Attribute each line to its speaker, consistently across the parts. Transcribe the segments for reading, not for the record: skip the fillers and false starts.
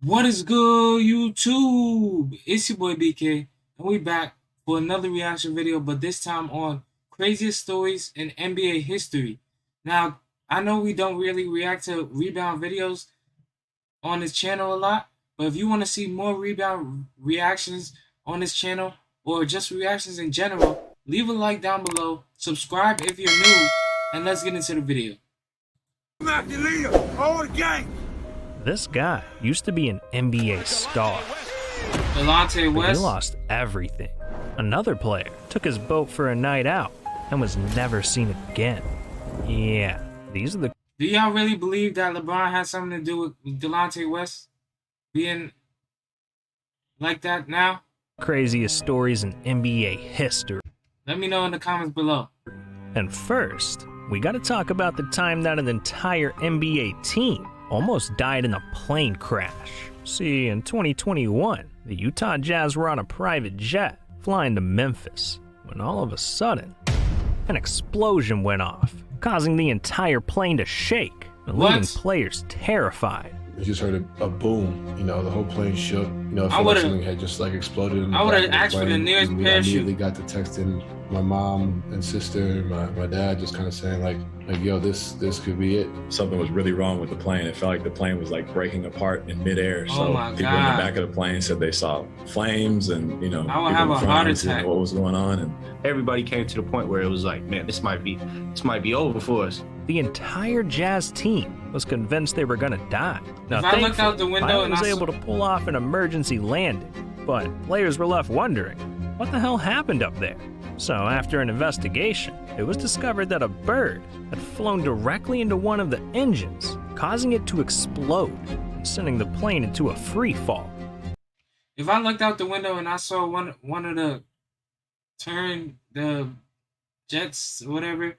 Speaker 1: What is good, YouTube? It's your boy BK, and we back for another reaction video, but this time on craziest stories in NBA history. Now, I know we don't really react to rebound videos on this channel a lot, but if you want to see more rebound reactions on this channel, or just reactions in general, leave a like down below, subscribe if you're new, and let's get into the video.
Speaker 2: This guy used to be an NBA star,
Speaker 1: Delonte
Speaker 2: but he
Speaker 1: West.
Speaker 2: lost everything. Another player took his boat for a night out and was never seen again. Yeah, these are the
Speaker 1: Do y'all really believe that LeBron has something to do with Delonte West being like that now?
Speaker 2: craziest stories in NBA history.
Speaker 1: Let me know in the comments below.
Speaker 2: And first, we gotta talk about the time that an entire NBA team almost died in a plane crash. See, in 2021, the Utah Jazz were on a private jet flying to Memphis when all of a sudden, an explosion went off, causing the entire plane to shake and leaving
Speaker 1: What?
Speaker 2: players terrified.
Speaker 3: You just heard a boom, the whole plane shook. It
Speaker 1: I
Speaker 3: felt like
Speaker 1: would've-
Speaker 3: something had just like exploded in the
Speaker 1: I would've
Speaker 3: back of the
Speaker 1: asked for the
Speaker 3: plane.
Speaker 1: nearest
Speaker 3: And we
Speaker 1: parachute.
Speaker 3: immediately got the text in. My mom and sister, my dad just kind of saying like, yo, this could be it.
Speaker 4: Something was really wrong with the plane. It felt like the plane was like breaking apart in midair.
Speaker 1: Oh
Speaker 4: So
Speaker 1: my
Speaker 4: people in
Speaker 1: God.
Speaker 4: the back of the plane said they saw flames and
Speaker 1: I would
Speaker 4: people
Speaker 1: have
Speaker 4: in
Speaker 1: a
Speaker 4: front
Speaker 1: heart
Speaker 4: was seeing
Speaker 1: attack.
Speaker 4: what was going on. And
Speaker 5: everybody came to the point where it was like, man, this might be over for us.
Speaker 2: The entire Jazz team was convinced they were gonna die. Now,
Speaker 1: If I looked out the
Speaker 2: thankfully,
Speaker 1: window
Speaker 2: pilot
Speaker 1: and
Speaker 2: was
Speaker 1: I saw-
Speaker 2: able to pull off an emergency landing, but players were left wondering, what the hell happened up there? So after an investigation, it was discovered that a bird had flown directly into one of the engines, causing it to explode, sending the plane into a free fall.
Speaker 1: If I looked out the window and I saw one of the jets or whatever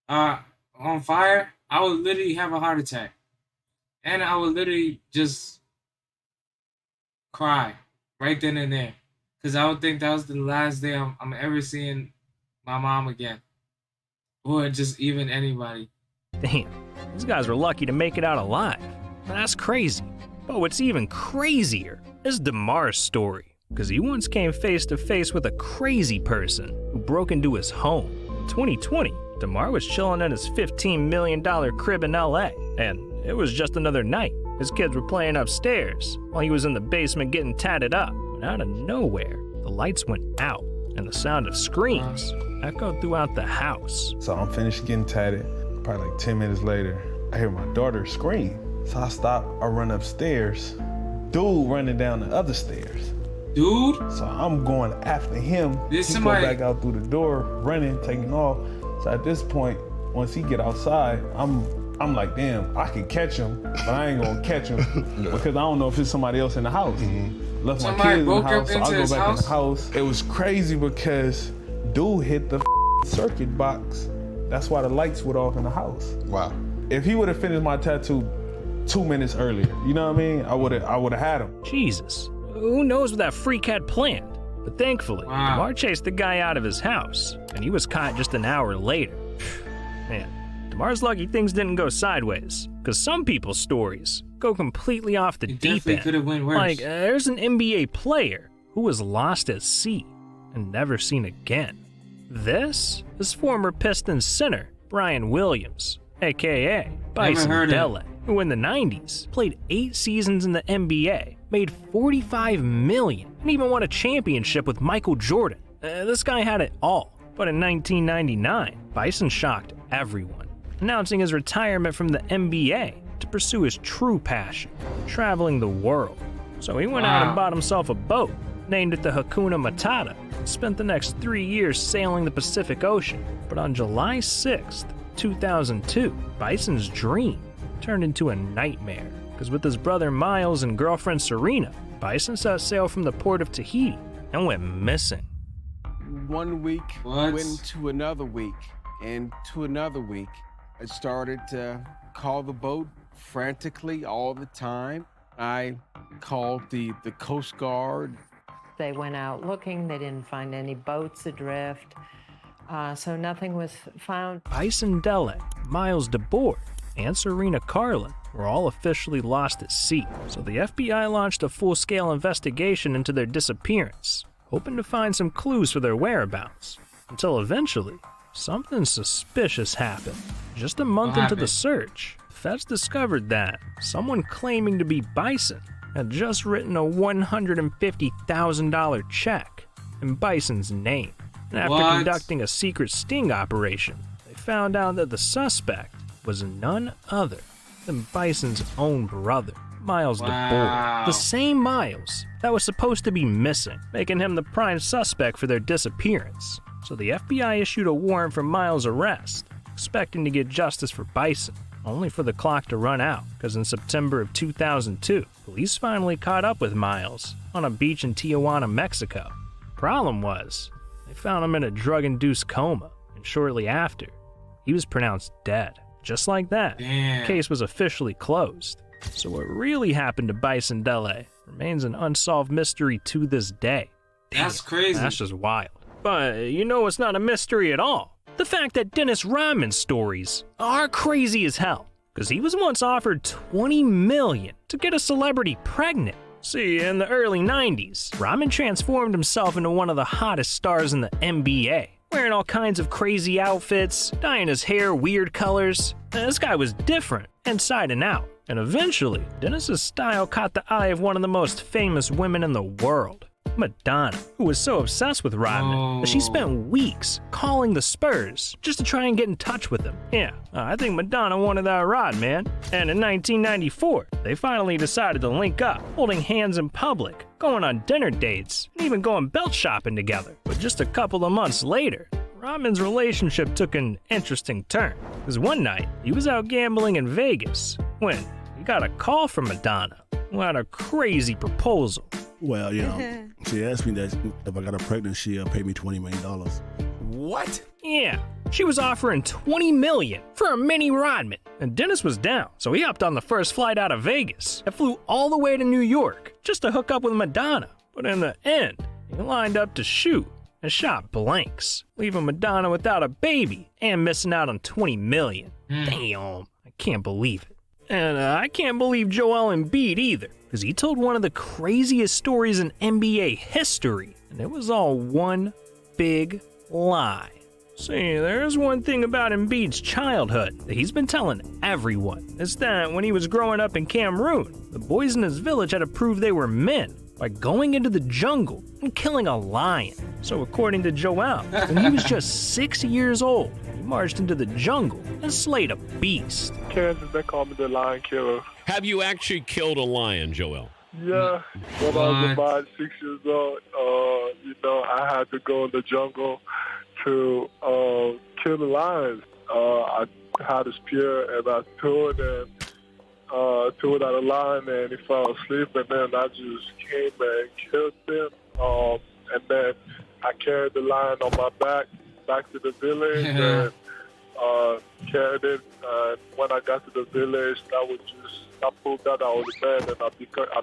Speaker 1: on fire, I would literally have a heart attack. And I would literally just cry right then and there. Because I would think that was the last day I'm ever seeing my mom again. Or just even anybody.
Speaker 2: Damn, these guys were lucky to make it out alive. That's crazy. But what's even crazier is DeMar's story, because he once came face to face with a crazy person who broke into his home. In 2020, DeMar was chilling in his $15 million crib in LA, and it was just another night. His kids were playing upstairs while he was in the basement getting tatted up. When out of nowhere, the lights went out, and the sound of screams echoed throughout the house.
Speaker 6: So I'm finished getting tatted. Probably like 10 minutes later, I hear my daughter scream. So I stop, I run upstairs. Dude running down the other stairs.
Speaker 1: Dude,
Speaker 6: So I'm going after him.
Speaker 1: Did
Speaker 6: He
Speaker 1: somebody-
Speaker 6: go back out through the door, running, taking off. So at this point, once he get outside, I'm like, damn, I can catch him, but I ain't gonna catch him because I don't know if there's somebody else in the house. Left my
Speaker 1: Somebody
Speaker 6: kids in the
Speaker 1: broke up
Speaker 6: house, so
Speaker 1: into
Speaker 6: I go
Speaker 1: his
Speaker 6: back in
Speaker 1: house?
Speaker 6: the house. It was crazy because dude hit the circuit box. That's why the lights went off in the house.
Speaker 3: Wow.
Speaker 6: If he would have finished my tattoo 2 minutes earlier, you know what I mean? I would have had him.
Speaker 2: Jesus, who knows what that freak had planned? But thankfully,
Speaker 1: Wow.
Speaker 2: DeMar chased the guy out of his house, and he was caught just an hour later. Man, DeMar's lucky things didn't go sideways, because some people's stories go completely off the
Speaker 1: it
Speaker 2: deep
Speaker 1: definitely could
Speaker 2: end.
Speaker 1: have went worse.
Speaker 2: Like, there's an NBA player who was lost at sea and never seen again. This is former Pistons center Brian Williams, aka Bison
Speaker 1: heard of
Speaker 2: Dele, who in the 90s played 8 seasons in the NBA, made $45 million, and even won a championship with Michael Jordan. This guy had it all. But in 1999, Bison shocked everyone, announcing his retirement from the NBA to pursue his true passion, traveling the world. So he went out
Speaker 1: Wow.
Speaker 2: and bought himself a boat, named it the Hakuna Matata, and spent the next 3 years sailing the Pacific Ocean. But on July 6th, 2002, Bison's dream turned into a nightmare, because with his brother Miles and girlfriend Serena, Bison set sail from the port of Tahiti and went missing.
Speaker 7: One week
Speaker 1: What?
Speaker 7: went to another week and to another week. I started to call the boat frantically all the time. I called the Coast Guard.
Speaker 8: They went out looking. They didn't find any boats adrift. So nothing was found.
Speaker 2: Bison Dele, Miles DeBoer, and Serena Carlin were all officially lost at sea, so the FBI launched a full-scale investigation into their disappearance, hoping to find some clues for their whereabouts, until eventually, something suspicious happened. Just a month
Speaker 1: What
Speaker 2: into the
Speaker 1: happened?
Speaker 2: search, feds discovered that someone claiming to be Bison had just written a $150,000 check in Bison's name. And after
Speaker 1: What?
Speaker 2: conducting a secret sting operation, they found out that the suspect was none other than Bison's own brother, Miles
Speaker 1: Wow.
Speaker 2: DeBoer. The same Miles that was supposed to be missing, making him the prime suspect for their disappearance. So the FBI issued a warrant for Miles' arrest, expecting to get justice for Bison, only for the clock to run out, because in September of 2002, police finally caught up with Miles on a beach in Tijuana, Mexico. Problem was, they found him in a drug-induced coma, and shortly after, he was pronounced dead. Just like that,
Speaker 1: Damn.
Speaker 2: the case was officially closed. So what really happened to Bison Dele remains an unsolved mystery to this day.
Speaker 1: That's crazy.
Speaker 2: That's just wild. But you know it's not a mystery at all. The fact that Dennis Rodman's stories are crazy as hell. Because he was once offered $20 million to get a celebrity pregnant. See, in the early 90s, Rodman transformed himself into one of the hottest stars in the NBA. Wearing all kinds of crazy outfits, dyeing his hair weird colors. This guy was different, inside and out. And eventually, Dennis's style caught the eye of one of the most famous women in the world, Madonna, who was so obsessed with Rodman that she spent weeks calling the Spurs just to try and get in touch with him. Yeah, I think Madonna wanted that rod, man. And in 1994, they finally decided to link up, holding hands in public, going on dinner dates, and even going belt shopping together. But just a couple of months later, Rodman's relationship took an interesting turn. Because one night, he was out gambling in Vegas when he got a call from Madonna, who had a crazy proposal.
Speaker 9: Well, you know, she asked me that if I got her pregnant, she'll pay me $20 million.
Speaker 7: What?
Speaker 2: Yeah, she was offering $20 million for a mini Rodman, and Dennis was down, so he hopped on the first flight out of Vegas and flew all the way to New York just to hook up with Madonna. But in the end, he lined up to shoot and shot blanks, leaving Madonna without a baby and missing out on $20 million. Damn, I can't believe it. And I can't believe Joel Embiid either, because he told one of the craziest stories in NBA history, and it was all one big lie. See, there's one thing about Embiid's childhood that he's been telling everyone. It's that when he was growing up in Cameroon, the boys in his village had to prove they were men by going into the jungle and killing a lion. So according to Joel, when he was just 6 years old, he marched into the jungle and slayed a beast.
Speaker 10: Kansas, they call me the Lion Killer.
Speaker 11: Have you actually killed a lion, Joel?
Speaker 10: Yeah, when I was about 6 years old, I had to go in the jungle to kill the lions. I had a spear and I threw it at a lion and he fell asleep, and then I just came and killed him. And then I carried the lion on my back to the village and carried it. When I got to the village, I proved that I was a man, and I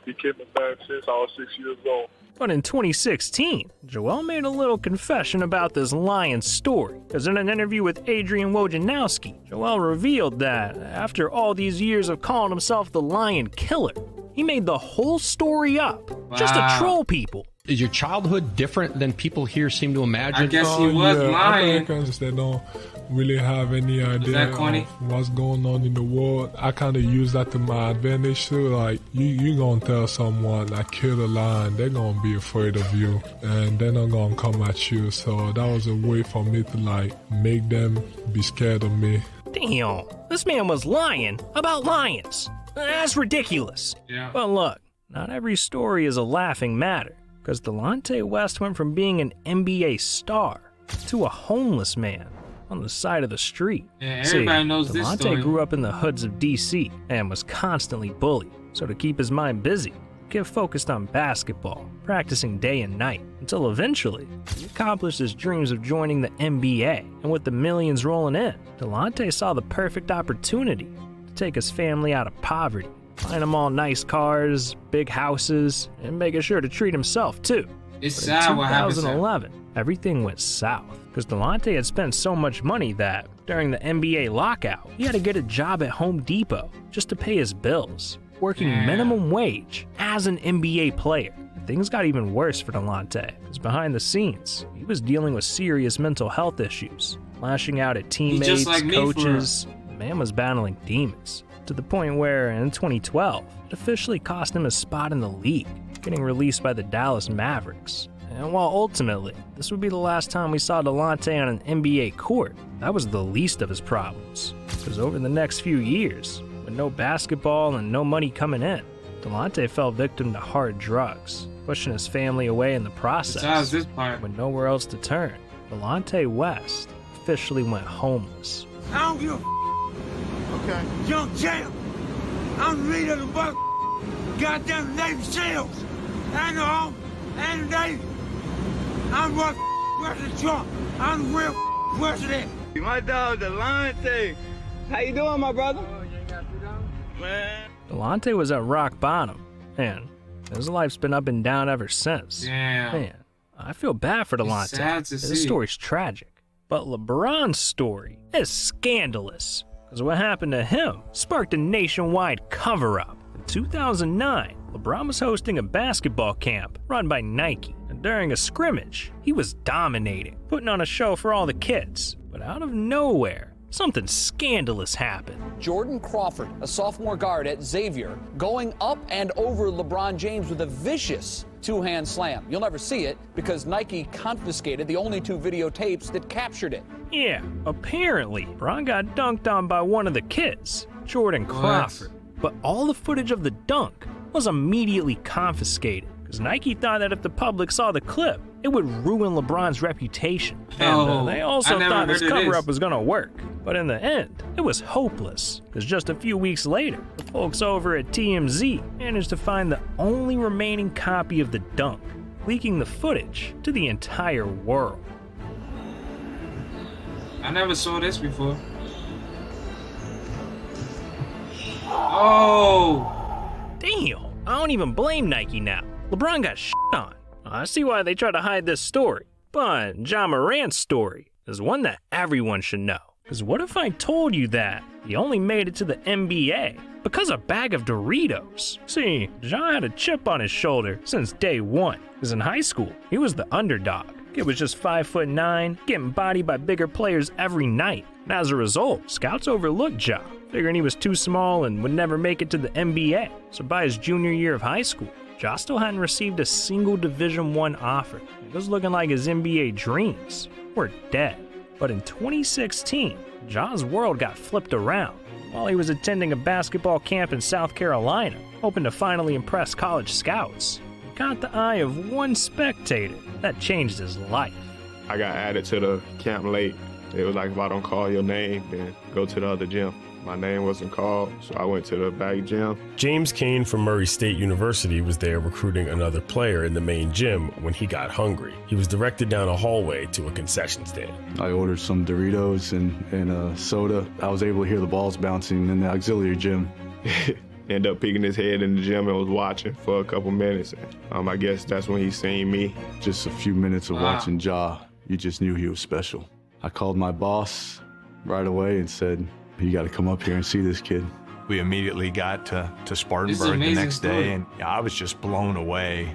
Speaker 10: became a man since I was 6 years old.
Speaker 2: But in 2016, Joel made a little confession about this lion story, because in an interview with Adrian Wojnarowski, Joel revealed that after all these years of calling himself the Lion Killer, he made the whole story up just to troll people.
Speaker 11: Is your childhood different than people here seem to imagine?
Speaker 1: I guess he was lying.
Speaker 10: Americans, they don't really have any idea
Speaker 1: that
Speaker 10: of
Speaker 1: corny?
Speaker 10: what's going on in the world. I kind of use that to my advantage too. Like, you gonna tell someone I killed a lion, they're gonna be afraid of you, and they're not gonna come at you. So that was a way for me to make them be scared of me.
Speaker 2: Damn, this man was lying about lions. That's ridiculous.
Speaker 1: Yeah.
Speaker 2: But look, not every story is a laughing matter, because Delonte West went from being an NBA star to a homeless man on the side of the street.
Speaker 1: Yeah, everybody knows this
Speaker 2: Delonte
Speaker 1: story.
Speaker 2: grew up in the hoods of DC and was constantly bullied. So to keep his mind busy, Kid focused on basketball, practicing day and night, until eventually he accomplished his dreams of joining the NBA. And with the millions rolling in, Delonte saw the perfect opportunity to take his family out of poverty, buying them all nice cars, big houses, and making sure to treat himself too.
Speaker 1: It's
Speaker 2: But in
Speaker 1: sad what happens.
Speaker 2: 2011, everything went south. because Delonte had spent so much money that, during the NBA lockout, he had to get a job at Home Depot just to pay his bills, working minimum wage as an NBA player. Things got even worse for Delonte, because behind the scenes, he was dealing with serious mental health issues, lashing out at teammates,
Speaker 1: like me,
Speaker 2: coaches. The man was battling demons, to the point where, in 2012, it officially cost him a spot in the league, getting released by the Dallas Mavericks. And while ultimately, this would be the last time we saw Delonte on an NBA court, that was the least of his problems. Because over the next few years, with no basketball and no money coming in, Delonte fell victim to hard drugs, pushing his family away in the process.
Speaker 1: Besides this part.
Speaker 2: With nowhere else to turn, Delonte West officially went homeless.
Speaker 12: I don't give a okay. Young champ. I'm the leader of the goddamn Navy SEALs. And the Army and the Navy. I'm what President Trump. I'm the real president. My dog, Delonte. How you doing, my brother? Man.
Speaker 2: Delonte was at rock bottom, and his life's been up and down ever since.
Speaker 1: Damn.
Speaker 2: Man, I feel bad for Delonte.
Speaker 1: Sad to
Speaker 2: His
Speaker 1: see.
Speaker 2: story's tragic. But LeBron's story is scandalous, because what happened to him sparked a nationwide cover-up. In 2009, LeBron was hosting a basketball camp run by Nike, and during a scrimmage, he was dominating, putting on a show for all the kids. But out of nowhere, something scandalous happened.
Speaker 13: Jordan Crawford, a sophomore guard at Xavier, going up and over LeBron James with a vicious two-hand slam. You'll never see it because Nike confiscated the only 2 videotapes that captured it.
Speaker 2: Yeah, apparently, LeBron got dunked on by one of the kids, Jordan Crawford. But all the footage of the dunk was immediately confiscated, because Nike thought that if the public saw the clip, it would ruin LeBron's reputation. And they also thought this cover-up was gonna work. But in the end, it was hopeless, because just a few weeks later, the folks over at TMZ managed to find the only remaining copy of the dunk, leaking the footage to the entire world.
Speaker 1: I never saw this before. Oh!
Speaker 2: Damn, I don't even blame Nike now. LeBron got shit on. I see why they try to hide this story. But Ja Morant's story is one that everyone should know. Because what if I told you that he only made it to the NBA because a bag of Doritos? See, Ja had a chip on his shoulder since day one. Because in high school, he was the underdog. Kid was just 5'9", getting bodied by bigger players every night. And as a result, scouts overlooked Ja, figuring he was too small and would never make it to the NBA. So by his junior year of high school, Ja still hadn't received a single Division I offer. It was looking like his NBA dreams were dead. But in 2016, Ja's world got flipped around. While he was attending a basketball camp in South Carolina, hoping to finally impress college scouts, he caught the eye of one spectator that changed his life.
Speaker 14: I got added to the camp late. It was like, if I don't call your name, then go to the other gym. My name wasn't called, so I went to the back gym.
Speaker 15: James Kane from Murray State University was there recruiting another player in the main gym when he got hungry. He was directed down a hallway to a concession stand.
Speaker 16: I ordered some Doritos and a soda. I was able to hear the balls bouncing in the auxiliary gym.
Speaker 14: Ended up peeking his head in the gym and was watching for a couple minutes. I guess that's when he seen me.
Speaker 16: Just a few minutes of watching Ja, you just knew he was special. I called my boss right away and said, you got to come up here and see this kid.
Speaker 17: We immediately got to Spartanburg the next day, and I was just blown away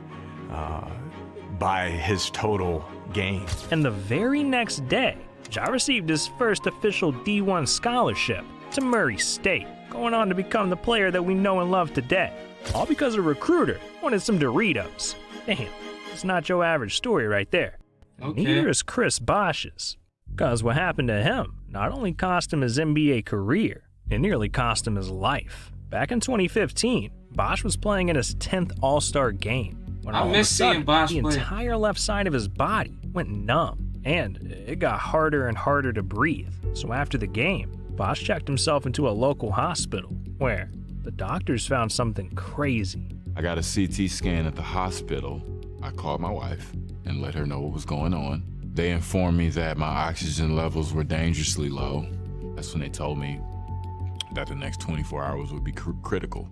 Speaker 17: by his total game.
Speaker 2: And the very next day, Ja received his first official D1 scholarship to Murray State, going on to become the player that we know and love today. All because a recruiter wanted some Doritos. Damn, it's not your average story right there.
Speaker 1: Okay.
Speaker 2: Neither is Chris Bosh's. Because what happened to him not only cost him his NBA career, it nearly cost him his life. Back in 2015, Bosh was playing in his 10th All-Star game. When all of a sudden, the entire left side of his body went numb, and it got harder and harder to breathe. So after the game, Bosh checked himself into a local hospital, where the doctors found something crazy.
Speaker 18: I got a CT scan at the hospital. I called my wife and let her know what was going on. They informed me that my oxygen levels were dangerously low. That's when they told me that the next 24 hours would be critical.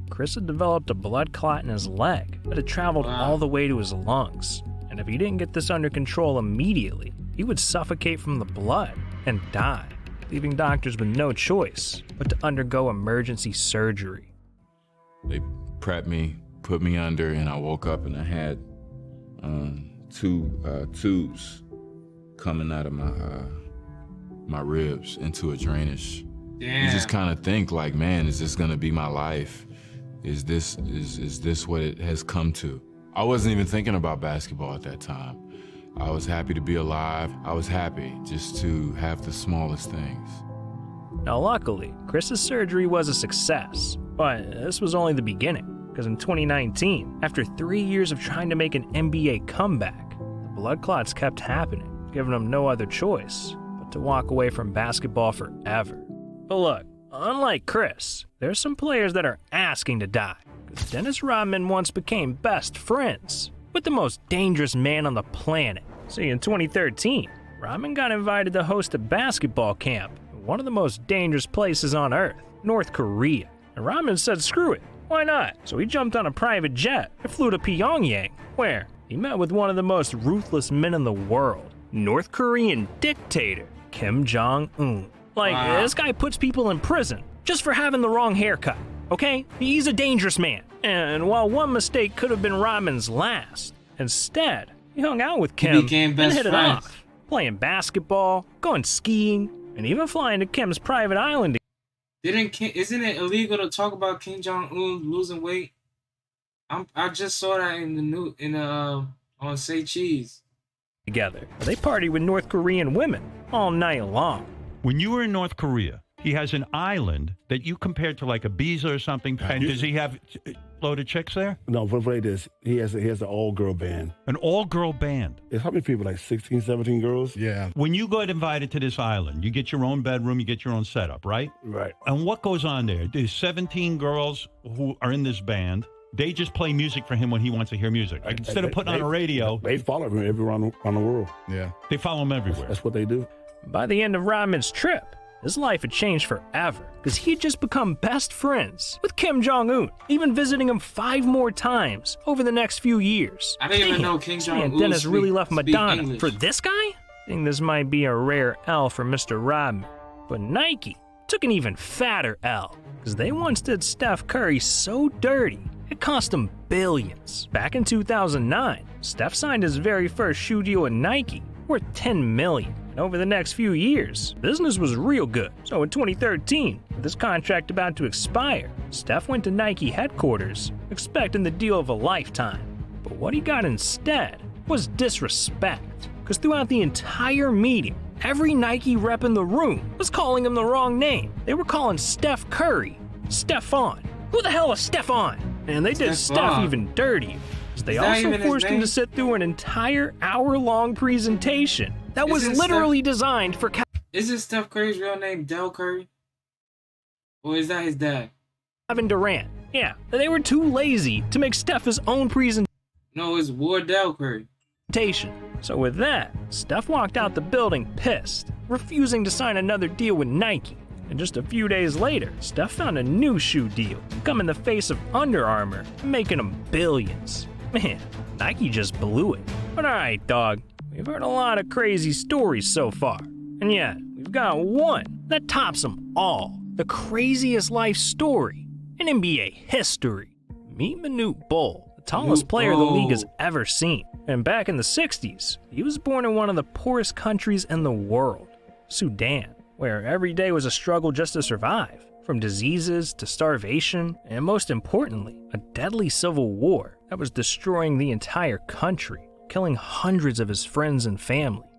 Speaker 2: Chris had developed a blood clot in his leg that had traveled all the way to his lungs. And if he didn't get this under control immediately, he would suffocate from the blood and die, leaving doctors with no choice but to undergo emergency surgery.
Speaker 18: They prepped me, put me under, and I woke up and I had two tubes coming out of my ribs into a drainage.
Speaker 1: Damn.
Speaker 18: You just kind of think like, man, is this gonna be my life? Is this what it has come to? I wasn't even thinking about basketball at that time. I was happy to be alive. I was happy just to have the smallest things.
Speaker 2: Now luckily, Chris's surgery was a success, but this was only the beginning, because in 2019, after 3 years of trying to make an NBA comeback, the blood clots kept happening, giving him no other choice but to walk away from basketball forever. But look, unlike Chris, there's some players that are asking to die, because Dennis Rodman once became best friends with the most dangerous man on the planet. See, in 2013, Rodman got invited to host a basketball camp in one of the most dangerous places on earth, North Korea. And Rodman said, screw it, why not? So he jumped on a private jet and flew to Pyongyang, where he met with one of the most ruthless men in the world, North Korean dictator Kim Jong-un. Like, this guy puts people in prison just for having the wrong haircut, okay? He's a dangerous man. And while one mistake could have been Rodman's last, instead, he hung out with Kim and hit it off, playing basketball, going skiing, and even flying to Kim's private island.
Speaker 1: Isn't it illegal to talk about Kim Jong-un losing weight? I just saw that in the on Say Cheese.
Speaker 2: Together, they party with North Korean women all night long.
Speaker 19: When you were in North Korea, he has an island that you compared to like Ibiza or something. And does he have loaded chicks there?
Speaker 9: No, for this, he has an all-girl band.
Speaker 19: An all-girl band?
Speaker 9: It's how many people, like 16, 17 girls?
Speaker 19: Yeah. When you got invited to this island, you get your own bedroom, you get your own setup, right?
Speaker 9: Right.
Speaker 19: And what goes on there? There's 17 girls who are in this band. They just play music for him when he wants to hear music. Like, instead of putting on a radio.
Speaker 9: They follow him everywhere around the world.
Speaker 19: Yeah. They follow him everywhere.
Speaker 9: That's what they do.
Speaker 2: By the end of Rodman's trip, his life had changed forever, because he had just become best friends with Kim Jong-un, even visiting him 5 more times over the next few years.
Speaker 1: I didn't even know Kim Jong-un
Speaker 2: Man, Dennis really left Madonna for this guy? I think this might be a rare L for Mr. Rodman. But Nike took an even fatter L, because they once did Steph Curry so dirty, it cost him billions. Back in 2009, Steph signed his very first shoe deal with Nike, worth $10 million. Over the next few years, business was real good. So in 2013, with this contract about to expire, Steph went to Nike headquarters, expecting the deal of a lifetime. But what he got instead was disrespect, because throughout the entire meeting, every Nike rep in the room was calling him the wrong name. They were calling Steph Curry Stephon. Who the hell is Stephon? And they did Steph even dirtier. They also forced him to sit through an entire hour-long presentation that was literally designed for...
Speaker 1: Isn't Steph Curry's real name Del Curry? Or is that his dad?
Speaker 2: Kevin Durant. Yeah, they were too lazy to make Steph his own presentation.
Speaker 1: No, it's Wardell Curry.
Speaker 2: So with that, Steph walked out the building pissed, refusing to sign another deal with Nike. And just a few days later, Steph found a new shoe deal, come in the face of Under Armour, making him billions. Man, Nike just blew it. But alright, dog, we've heard a lot of crazy stories so far. And yet, we've got one that tops them all. The craziest life story in NBA history. Meet Manute Bol, the tallest player the league has ever seen. And back in the 60s, he was born in one of the poorest countries in the world, Sudan, where every day was a struggle just to survive. From diseases to starvation, and most importantly, a deadly civil war that was destroying the entire country, killing hundreds of his friends and family.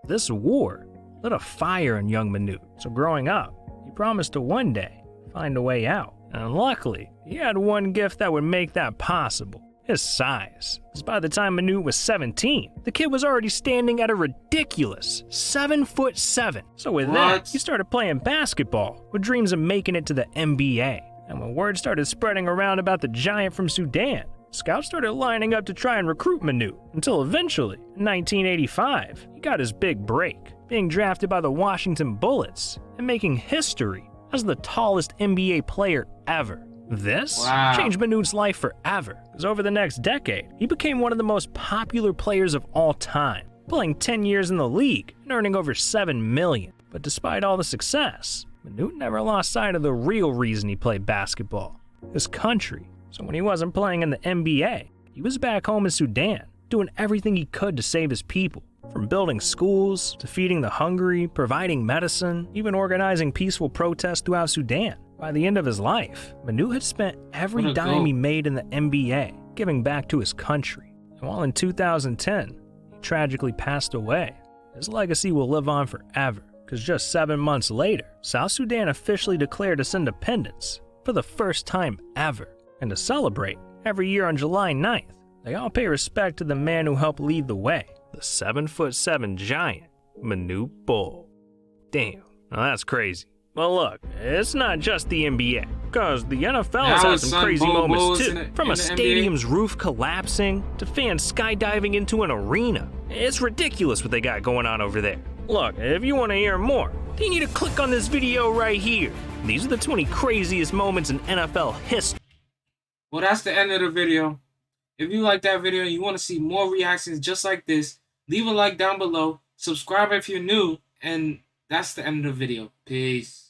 Speaker 2: This war lit a fire in young Manute, so growing up, he promised to one day find a way out. And luckily, he had one gift that would make that possible. His size. Because by the time Manute was 17, the kid was already standing at a ridiculous 7'7". So with that, he started playing basketball with dreams of making it to the NBA. And when word started spreading around about the giant from Sudan, scouts started lining up to try and recruit Manute, until eventually, in 1985, he got his big break, being drafted by the Washington Bullets and making history as the tallest NBA player ever. This changed Manute's life forever, because over the next decade, he became one of the most popular players of all time. playing 10 years in the league and earning over $7 million. But despite all the success, Manute never lost sight of the real reason he played basketball, his country. So when he wasn't playing in the NBA, he was back home in Sudan, doing everything he could to save his people. From building schools, to feeding the hungry, providing medicine, even organizing peaceful protests throughout Sudan. By the end of his life, Manute had spent every dime he made in the NBA, giving back to his country. And while in 2010, he tragically passed away, his legacy will live on forever, because just 7 months later, South Sudan officially declared its independence for the first time ever. And to celebrate, every year on July 9th, they all pay respect to the man who helped lead the way, the 7'7" giant, Manute Bol. Damn, now that's crazy. Well look, it's not just the NBA, because the NFL has had some crazy moments too. From a stadium's roof collapsing, to fans skydiving into an arena. It's ridiculous what they got going on over there. Look, if you want to hear more, then you need to click on this video right here. These are the 20 craziest moments in NFL history.
Speaker 1: Well, that's the end of the video. If you like that video and you want to see more reactions just like this, leave a like down below, subscribe if you're new, and that's the end of the video. Peace.